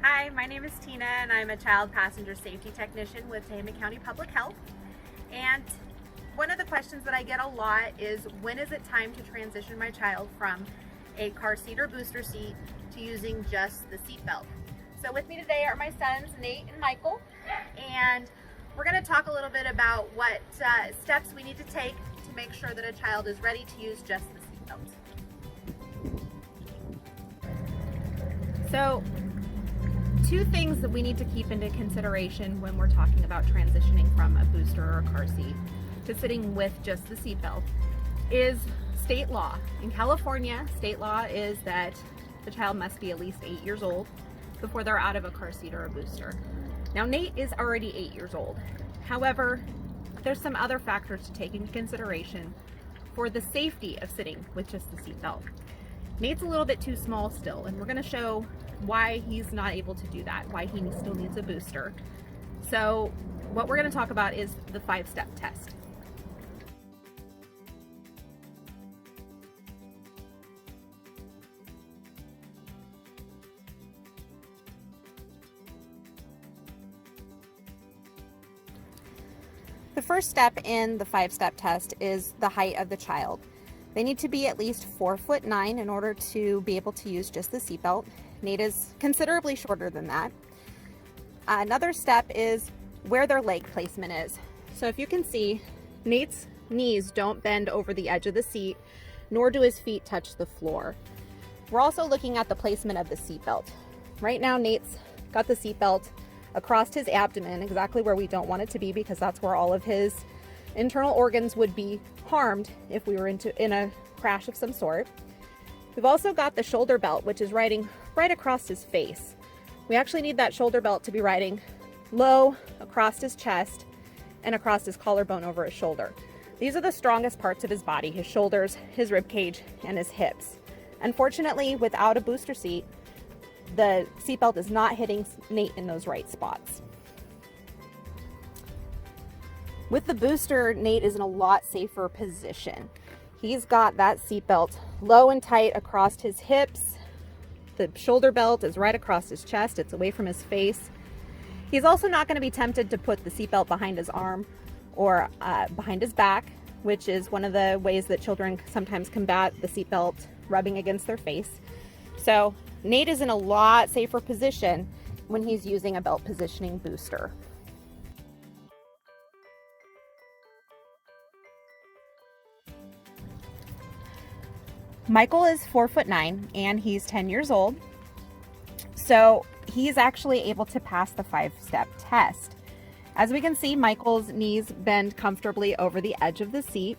Hi, my name is Tina and I'm a child passenger safety technician with Tehama County Public Health. And one of the questions that I get a lot is, when is it time to transition my child from a car seat or booster seat to using just the seat belt? So with me today are my sons, Nate and Michael, and we're going to talk a little bit about what steps we need to take to make sure that a child is ready to use just the seat belt. So, two things that we need to keep into consideration when we're talking about transitioning from a booster or a car seat to sitting with just the seatbelt is state law. In California, state law is that the child must be at least 8 years old before they're out of a car seat or a booster. Now, Nate is already 8 years old. However, there's some other factors to take into consideration for the safety of sitting with just the seatbelt. Nate's a little bit too small still, and we're going to show why he's not able to do that, why he still needs a booster. So what we're going to talk about is the 5-step test. The first step in the 5-step test is the height of the child. They need to be at least 4'9" in order to be able to use just the seatbelt. Nate is considerably shorter than that. Another step is where their leg placement is. So if you can see, Nate's knees don't bend over the edge of the seat, nor do his feet touch the floor. We're also looking at the placement of the seatbelt. Right now, Nate's got the seatbelt across his abdomen, exactly where we don't want it to be, because that's where all of his internal organs would be harmed if we were in a crash of some sort. We've also got the shoulder belt, which is riding right across his face. We actually need that shoulder belt to be riding low across his chest and across his collarbone over his shoulder. These are the strongest parts of his body: his shoulders, his rib cage, and his hips. Unfortunately, without a booster seat, the seatbelt is not hitting Nate in those right spots. With the booster, Nate is in a lot safer position. He's got that seatbelt low and tight across his hips. The shoulder belt is right across his chest. It's away from his face. He's also not going to be tempted to put the seatbelt behind his arm or behind his back, which is one of the ways that children sometimes combat the seatbelt rubbing against their face. So Nate is in a lot safer position when he's using a belt positioning booster. Michael is 4'9" and he's 10 years old. So he's actually able to pass the 5-step test. As we can see, Michael's knees bend comfortably over the edge of the seat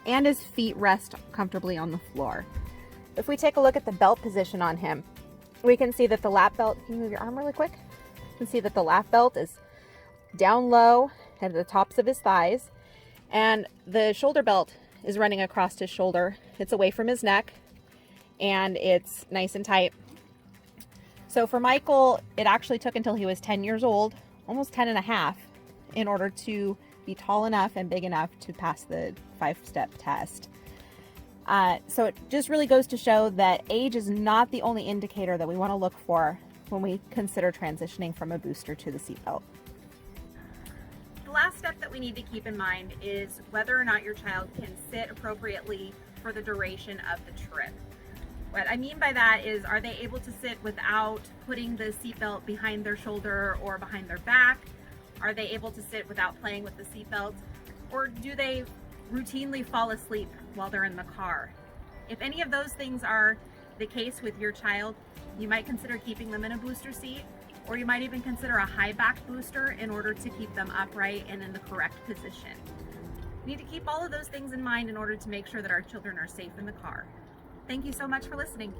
and his feet rest comfortably on the floor. If we take a look at the belt position on him, we can see that the lap belt, can you move your arm really quick? You can see that the lap belt is down low at the tops of his thighs, and the shoulder belt is running across his shoulder. It's away from his neck and it's nice and tight. So for Michael, it actually took until he was 10 years old, almost 10 and a half, in order to be tall enough and big enough to pass the 5-step test. So it just really goes to show that age is not the only indicator that we want to look for when we consider transitioning from a booster to the seatbelt. The last step that we need to keep in mind is whether or not your child can sit appropriately for the duration of the trip. What I mean by that is, are they able to sit without putting the seatbelt behind their shoulder or behind their back? Are they able to sit without playing with the seatbelt? Or do they routinely fall asleep while they're in the car? If any of those things are the case with your child, you might consider keeping them in a booster seat, or you might even consider a high back booster in order to keep them upright and in the correct position. We need to keep all of those things in mind in order to make sure that our children are safe in the car. Thank you so much for listening.